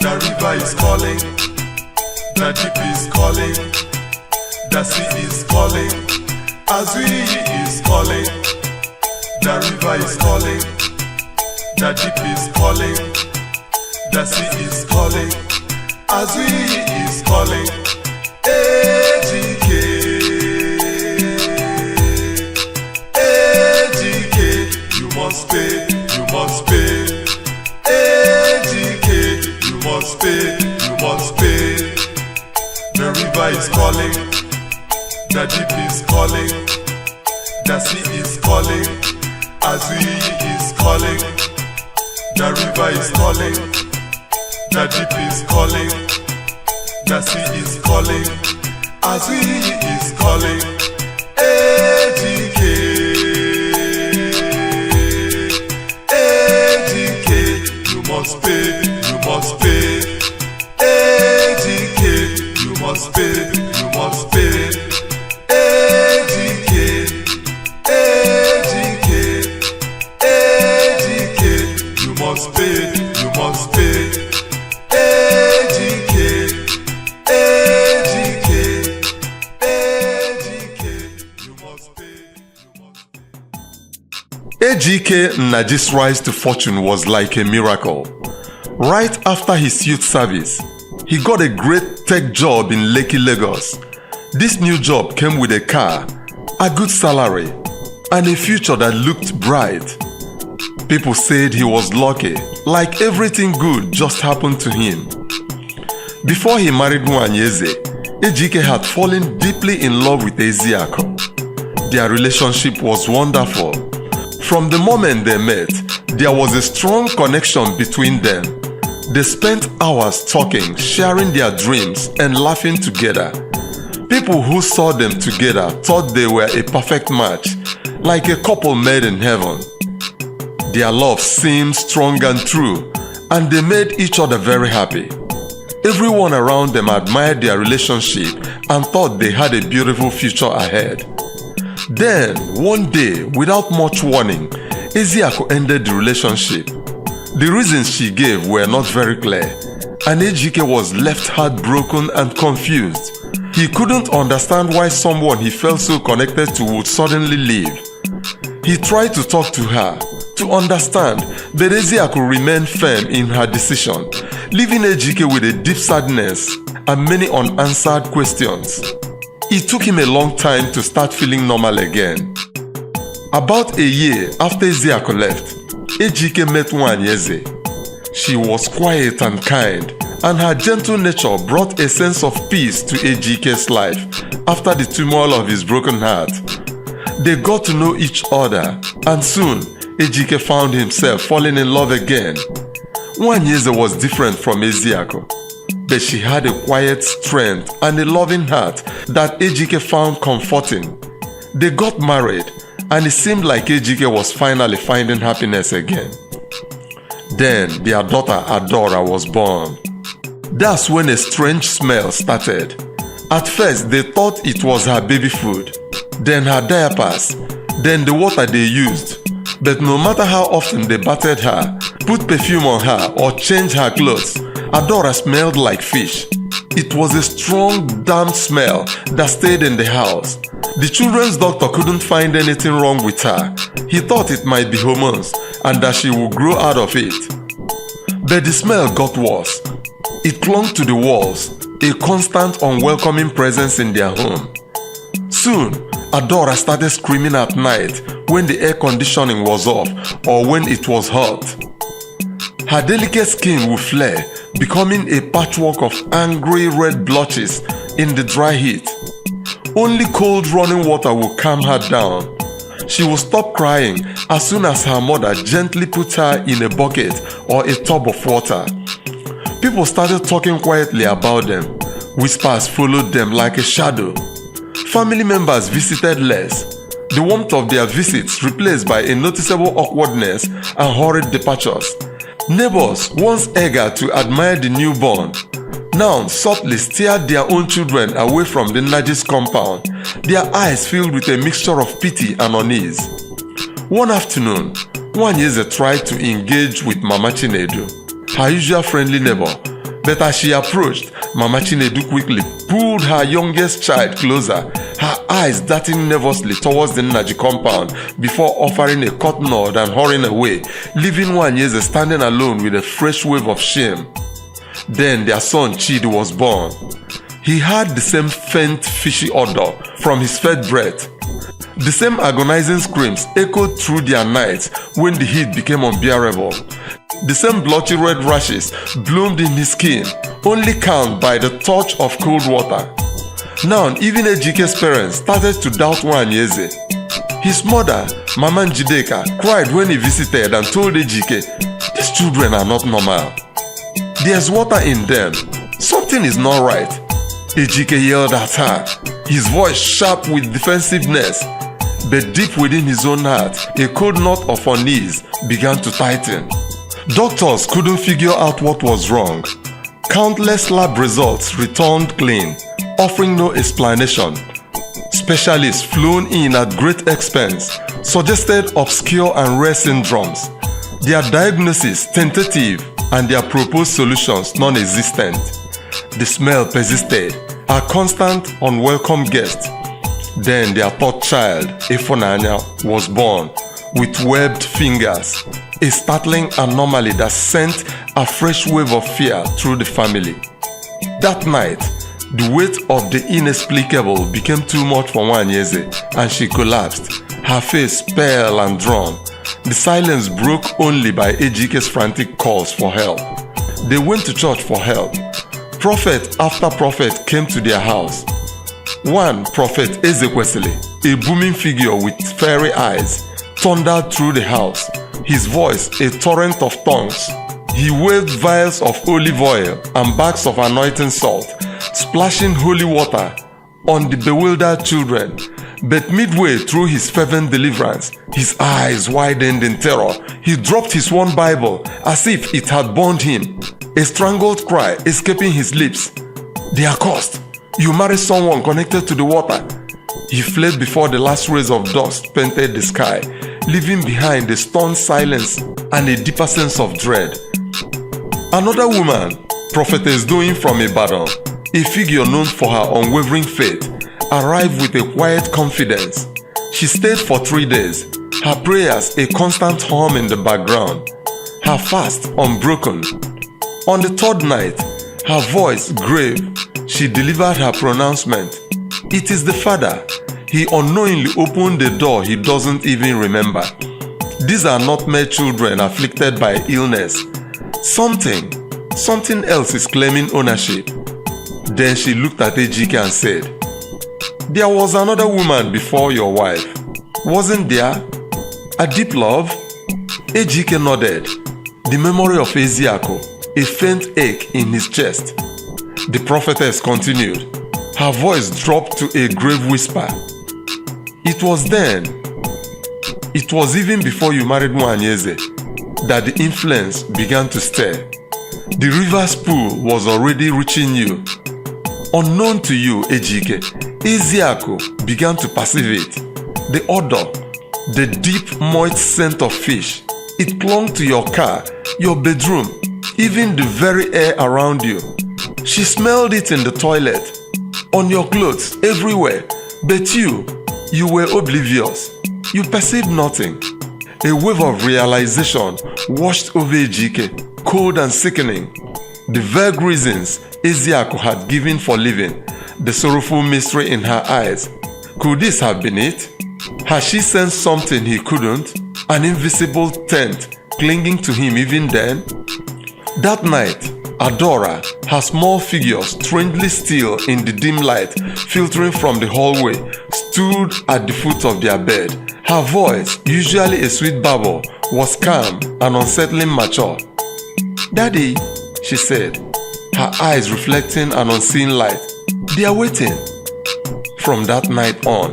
The river is calling, the deep is calling, the sea is calling, Azui is calling. The river is calling, the deep is calling, the sea is calling, Azui is calling. AGK, AGK, you must pay, you must pay. AGK, you must pay, you must pay. The river is calling, the deep is calling, the sea is calling, Azui is calling. The river is calling, the deep is calling, the sea is calling, Azui is calling. AGK, AGK, you must pay, you must pay. AGK, you must pay, you must pay. AGK, AGK, AGK, you must pay, you must pay. AGK, AGK, AGK, you must pay, you must pay. AGK Nnaji's rise to fortune was like a miracle. Right after his youth service, he got a great tech job in Lekki, Lagos. This new job came with a car, a good salary, and a future that looked bright. People said he was lucky, like everything good just happened to him. Before he married Nwanyeze, AGK had fallen deeply in love with Eziako. Their relationship was wonderful. From the moment they met, there was a strong connection between them. They spent hours talking, sharing their dreams, and laughing together. People who saw them together thought they were a perfect match, like a couple made in heaven. Their love seemed strong and true, and they made each other very happy. Everyone around them admired their relationship and thought they had a beautiful future ahead. Then, one day, without much warning, Eziako ended the relationship. The reasons she gave were not very clear, and AGK was left heartbroken and confused. He couldn't understand why someone he felt so connected to would suddenly leave. He tried to talk to her, to understand, but Eziako remained firm in her decision, leaving AGK with a deep sadness and many unanswered questions. It took him a long time to start feeling normal again. About a year after Eziako left, AGK met Nwanyeze. She was quiet and kind, and her gentle nature brought a sense of peace to AGK's life after the turmoil of his broken heart. They got to know each other, and soon AGK found himself falling in love again. Nwanyeze was different from Eziako, but she had a quiet strength and a loving heart that AGK found comforting. They got married, and it seemed like AGK was finally finding happiness again. Then their daughter Adora was born. That's when a strange smell started. At first they thought it was her baby food, then her diapers, then the water they used. But no matter how often they bathed her, put perfume on her or changed her clothes, Adora smelled like fish. It was a strong, damp smell that stayed in the house. The children's doctor couldn't find anything wrong with her. He thought it might be hormones and that she would grow out of it. But the smell got worse. It clung to the walls, a constant unwelcoming presence in their home. Soon, Adora started screaming at night when the air conditioning was off or when it was hot. Her delicate skin would flare, becoming a patchwork of angry red blotches in the dry heat. Only cold running water would calm her down. She would stop crying as soon as her mother gently put her in a bucket or a tub of water. People started talking quietly about them. Whispers followed them like a shadow. Family members visited less. The warmth of their visits replaced by a noticeable awkwardness and hurried departures. Neighbors, once eager to admire the newborn, now softly steered their own children away from the Nnaji's compound, their eyes filled with a mixture of pity and unease. One afternoon, Nwanyeze tried to engage with Mama Chinedu, her usual friendly neighbor, But as she approached, Mama Chinedu quickly pulled her youngest child closer, her eyes darting nervously towards the Nnaji compound before offering a curt nod and hurrying away, leaving Nwanyeze standing alone with a fresh wave of shame. Then their son Chidi was born. He had the same faint fishy odor from his fed breath. The same agonizing screams echoed through their nights when the heat became unbearable. The same blotchy red rashes bloomed in his skin, only calmed by the touch of cold water. Now, even Ejike's parents started to doubt Nwanyeze. His mother, Mama Njideka, cried when he visited and told Ejike, "These children are not normal. There's water in them. Something is not right." Ejike yelled at her, his voice sharp with defensiveness. But deep within his own heart, a cold knot of unease began to tighten. Doctors couldn't figure out what was wrong. Countless lab results returned clean, offering no explanation. Specialists flown in at great expense suggested obscure and rare syndromes. Their diagnosis tentative and their proposed solutions non-existent. The smell persisted, a constant, unwelcome guest. Then their third child, Ifunanya, was born with webbed fingers, a startling anomaly that sent a fresh wave of fear through the family. That night, the weight of the inexplicable became too much for Nwanyeze, and she collapsed, her face pale and drawn. The silence broke only by Ejike's frantic calls for help. They went to church for help. Prophet after prophet came to their house. One prophet, Ezekwesili, a booming figure with fiery eyes, thundered through the house, his voice a torrent of tongues. He waved vials of olive oil and bags of anointing salt, splashing holy water on the bewildered children. But midway through his fervent deliverance, his eyes widened in terror. He dropped his one Bible as if it had burned him, a strangled cry escaping his lips. "They are cursed. You married someone connected to the water." He fled before the last rays of dust painted the sky, leaving behind a stunned silence and a deeper sense of dread. Another woman, Prophetess Doyin from Ibadan, a figure known for her unwavering faith, arrived with a quiet confidence. She stayed for 3 days, her prayers a constant hum in the background, her fast unbroken. On the third night, her voice grave, she delivered her pronouncement. It is the father. He unknowingly opened the door he doesn't even remember. These are not mere children afflicted by illness. Something else is claiming ownership. Then she looked at Ejike and said, "There was another woman before your wife, wasn't there? A deep love?" Ejike nodded, the memory of Eziako, a faint ache in his chest. The prophetess continued, her voice dropped to a grave whisper. "It was then, it was even before you married Nwanyeze, that the influence began to stir. The river's pool was already reaching you. Unknown to you, Ejike, Eziako began to perceive it. The odor, the deep moist scent of fish, it clung to your car, your bedroom, even the very air around you. She smelled it in the toilet, on your clothes, everywhere. But you were oblivious. You perceived nothing." A wave of realization washed over Ejike, cold and sickening. The vague reasons Eziako had given for living, the sorrowful mystery in her eyes. Could this have been it? Had she sensed something he couldn't? An invisible tent clinging to him even then? That night, Adora, her small figure strangely still in the dim light filtering from the hallway, stood at the foot of their bed. Her voice, usually a sweet babble, was calm and unsettling mature. "Daddy," she said, her eyes reflecting an unseen light. "They are waiting." From that night on,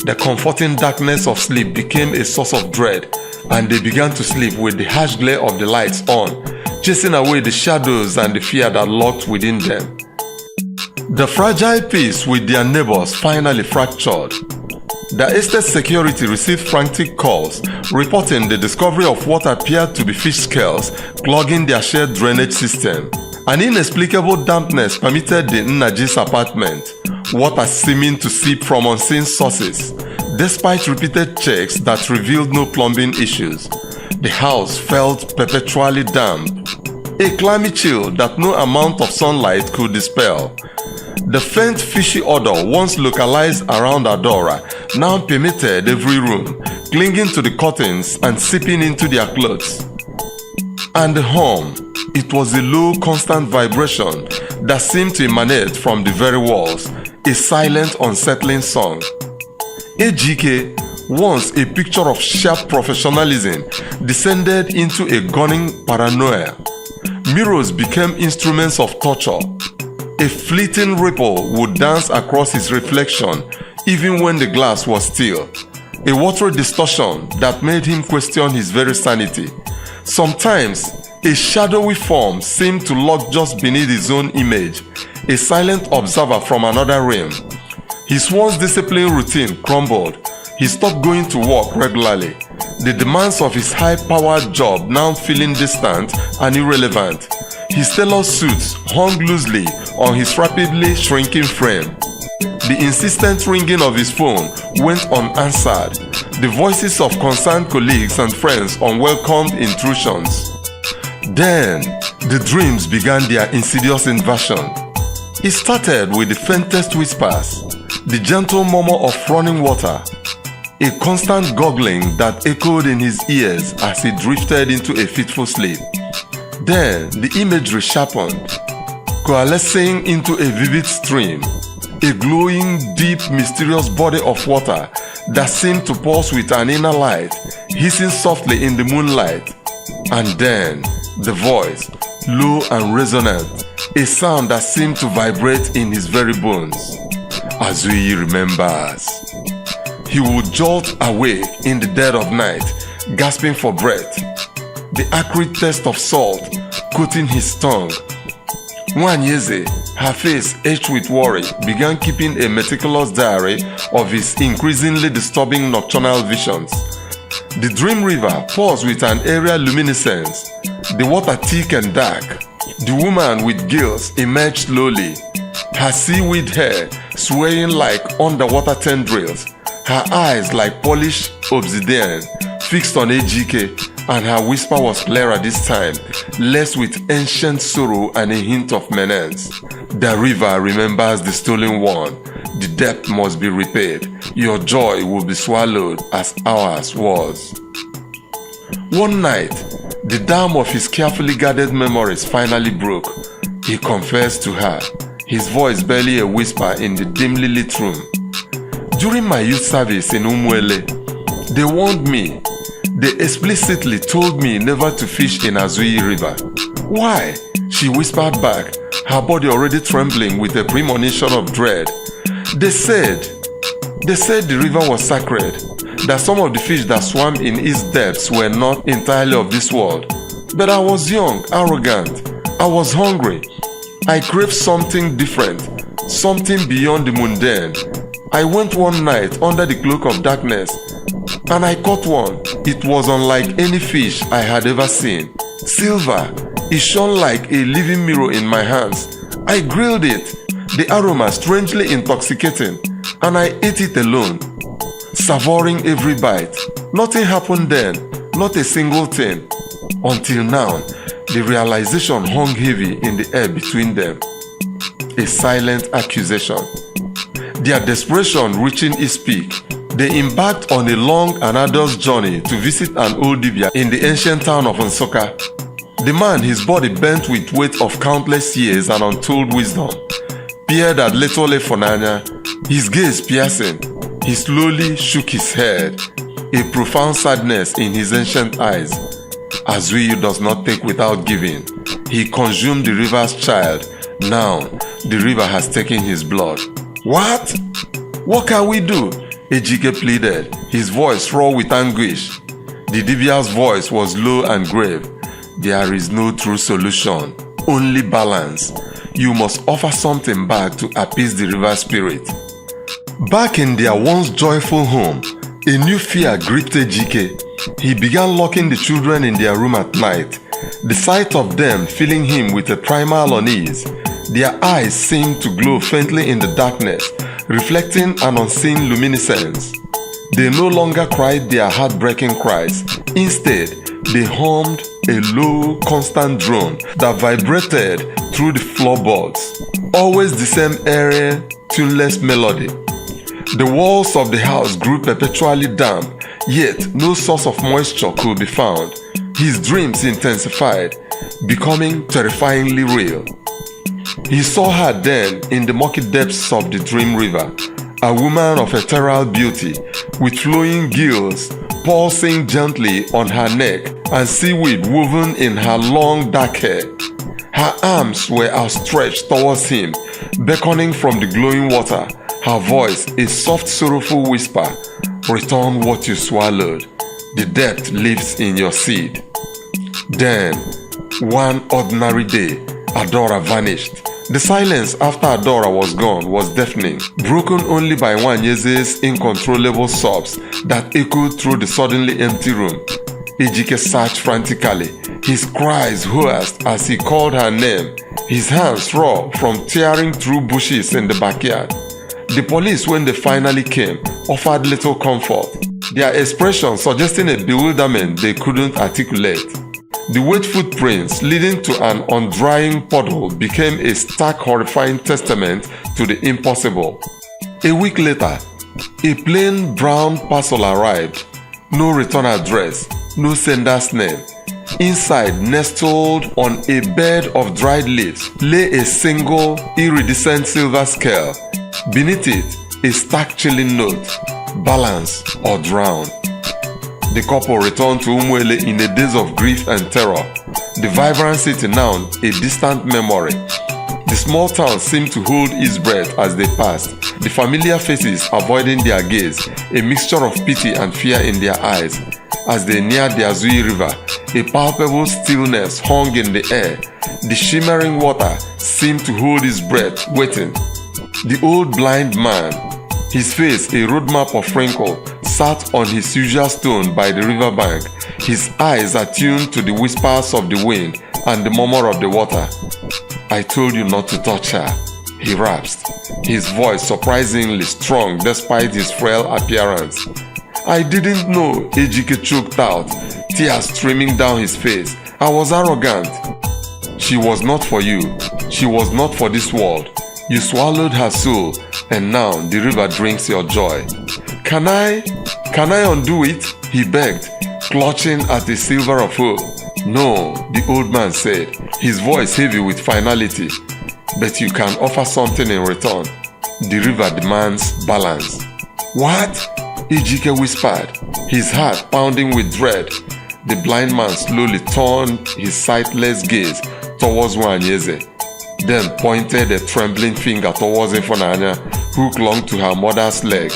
the comforting darkness of sleep became a source of dread, and they began to sleep with the harsh glare of the lights on, chasing away the shadows and the fear that lurked within them. The fragile peace with their neighbors finally fractured. The estate security received frantic calls reporting the discovery of what appeared to be fish scales clogging their shared drainage system. An inexplicable dampness permitted the NNE'S apartment, water seeming to seep from unseen sources. Despite repeated checks that revealed no plumbing issues, the house felt perpetually damp, a clammy chill that no amount of sunlight could dispel. The faint fishy odor once localized around Adora now permeated every room, clinging to the curtains and seeping into their clothes. And the hum, it was a low, constant vibration that seemed to emanate from the very walls, a silent, unsettling song. Ejike, once a picture of sharp professionalism, descended into a gunning paranoia. Mirrors became instruments of torture. A fleeting ripple would dance across his reflection even when the glass was still. A watery distortion that made him question his very sanity. Sometimes, a shadowy form seemed to lurk just beneath his own image, a silent observer from another realm. His once disciplined routine crumbled. He stopped going to work regularly, the demands of his high-powered job now feeling distant and irrelevant. His tailor suits hung loosely on his rapidly shrinking frame. The insistent ringing of his phone went unanswered, the voices of concerned colleagues and friends unwelcomed intrusions. Then, the dreams began their insidious invasion. It started with the faintest whispers, the gentle murmur of running water, a constant gurgling that echoed in his ears as he drifted into a fitful sleep. Then, the imagery sharpened, coalescing into a vivid stream, a glowing, deep, mysterious body of water that seemed to pulse with an inner light, hissing softly in the moonlight. And then, the voice, low and resonant, a sound that seemed to vibrate in his very bones. Azui remembers. He would jolt awake in the dead of night, gasping for breath, the acrid taste of salt coating his tongue. Nwanyeze, her face etched with worry, began keeping a meticulous diary of his increasingly disturbing nocturnal visions. The dream river paused with an aerial luminescence, the water thick and dark. The woman with gills emerged slowly, her seaweed hair swaying like underwater tendrils, her eyes like polished obsidian fixed on Ejike, and her whisper was clearer this time, laced with ancient sorrow and a hint of menace. The river remembers the stolen one. The debt must be repaid. Your joy will be swallowed as ours was. One night, the dam of his carefully guarded memories finally broke. He confessed to her, his voice barely a whisper in the dimly lit room. During my youth service in Umuele, they warned me. They explicitly told me never to fish in Azui River. Why? She whispered back, her body already trembling with a premonition of dread. They said the river was sacred, that some of the fish that swam in its depths were not entirely of this world. But I was young, arrogant. I was hungry. I craved something different, something beyond the mundane. I went one night under the cloak of darkness, and I caught one. It was unlike any fish I had ever seen. Silver, it shone like a living mirror in my hands. I grilled it, the aroma strangely intoxicating, and I ate it alone, savoring every bite. Nothing happened then, not a single thing. Until now, the realization hung heavy in the air between them. A silent accusation. Their desperation reaching its peak, they embarked on a long and arduous journey to visit an old dibia in the ancient town of Nsukka. The man, his body bent with weight of countless years and untold wisdom, peered at Letole Fonanya, his gaze piercing. He slowly shook his head, a profound sadness in his ancient eyes. Azui does not take without giving. He consumed the river's child. Now, the river has taken his blood. What? What can we do? Ejike pleaded, his voice raw with anguish. The Dibia's voice was low and grave. There is no true solution, only balance. You must offer something back to appease the river spirit. Back in their once joyful home, a new fear gripped Ejike. He began locking the children in their room at night, The sight of them filling him with a primal unease. Their eyes seemed to glow faintly in the darkness, reflecting an unseen luminescence. They no longer cried their heartbreaking cries. Instead, they hummed a low, constant drone that vibrated through the floorboards. Always the same airy, tuneless melody. The walls of the house grew perpetually damp, yet no source of moisture could be found. His dreams intensified, becoming terrifyingly real. He saw her then in the murky depths of the dream river, a woman of ethereal beauty, with flowing gills pulsing gently on her neck and seaweed woven in her long dark hair. Her arms were outstretched towards him, beckoning from the glowing water, her voice a soft sorrowful whisper, "Return what you swallowed. The depth lives in your seed." Then, one ordinary day, Adora vanished. The silence after Adora was gone was deafening, broken only by Nwanyeze's uncontrollable sobs that echoed through the suddenly empty room. Ejike searched frantically, his cries hoarse as he called her name, his hands raw from tearing through bushes in the backyard. The police, when they finally came, offered little comfort, their expressions suggesting a bewilderment they couldn't articulate. The wet footprints leading to an undrying puddle became a stark, horrifying testament to the impossible. A week later, a plain brown parcel arrived. No return address, no sender's name. Inside, nestled on a bed of dried leaves, lay a single, iridescent silver scale. Beneath it, a stark chilling note, "Balance or drown." The couple returned to Umuele in a daze of grief and terror, the vibrant city now a distant memory. The small town seemed to hold its breath as they passed, the familiar faces avoiding their gaze, a mixture of pity and fear in their eyes. As they neared the Azui River, a palpable stillness hung in the air. The shimmering water seemed to hold its breath, waiting. The old blind man, his face a roadmap of wrinkle, sat on his usual stone by the riverbank, his eyes attuned to the whispers of the wind and the murmur of the water. "I told you not to touch her," he rasped, his voice surprisingly strong despite his frail appearance. "I didn't know," Ejike choked out, tears streaming down his face. "I was arrogant." "She was not for you. She was not for this world. You swallowed her soul, and now the river drinks your joy." Can I undo it?" he begged, clutching at a silver of hope. "No," the old man said, his voice heavy with finality. "But you can offer something in return. The river demands balance." "What?" Ejike whispered, his heart pounding with dread. The blind man slowly turned his sightless gaze towards Nwanyeze, then pointed a trembling finger towards Ifunanya, who clung to her mother's leg,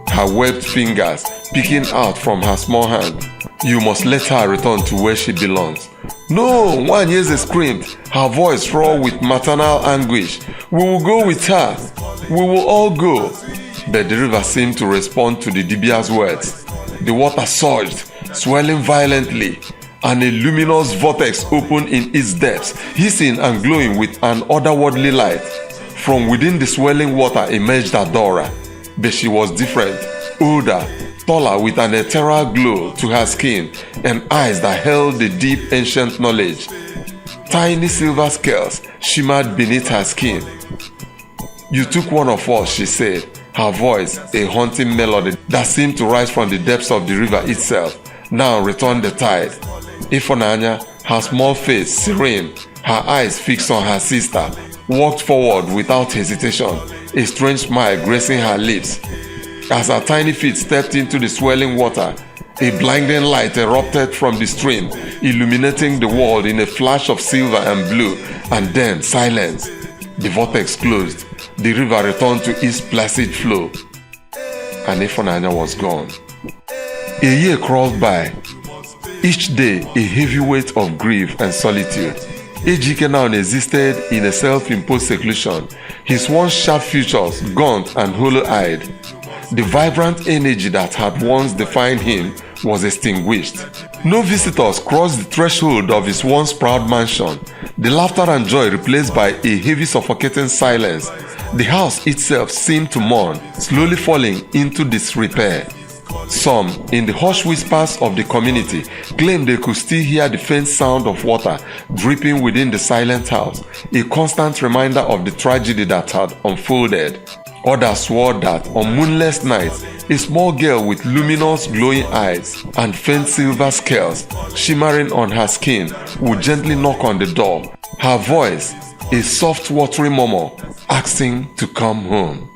her webbed fingers peeking out from her small hand. "You must let her return to where she belongs." "No!" Nwanyeze screamed, her voice raw with maternal anguish. "We will go with her. We will all go." But the river seemed to respond to the Dibia's words. The water surged, swelling violently, and a luminous vortex opened in its depths, hissing and glowing with an otherworldly light. From within the swelling water emerged Adora, but she was different, older, taller, with an ethereal glow to her skin and eyes that held the deep ancient knowledge. Tiny silver scales shimmered beneath her skin. "You took one of us," she said, her voice a haunting melody that seemed to rise from the depths of the river itself. "Now return the tide." Ifunanya, her small face serene, her eyes fixed on her sister, walked forward without hesitation, a strange smile gracing her lips. As her tiny feet stepped into the swelling water, a blinding light erupted from the stream, illuminating the world in a flash of silver and blue, and then silence. The vortex closed, the river returned to its placid flow, and Ifunanya was gone. A year crawled by, each day a heavy weight of grief and solitude. Ejike now existed in a self-imposed seclusion, his once sharp features gaunt and hollow-eyed. The vibrant energy that had once defined him was extinguished. No visitors crossed the threshold of his once proud mansion. The laughter and joy replaced by a heavy suffocating silence. The house itself seemed to mourn, slowly falling into disrepair. Some, in the hushed whispers of the community, claimed they could still hear the faint sound of water dripping within the silent house, a constant reminder of the tragedy that had unfolded. Others swore that on moonless nights, a small girl with luminous glowing eyes and faint silver scales shimmering on her skin would gently knock on the door, her voice a soft watery murmur asking to come home.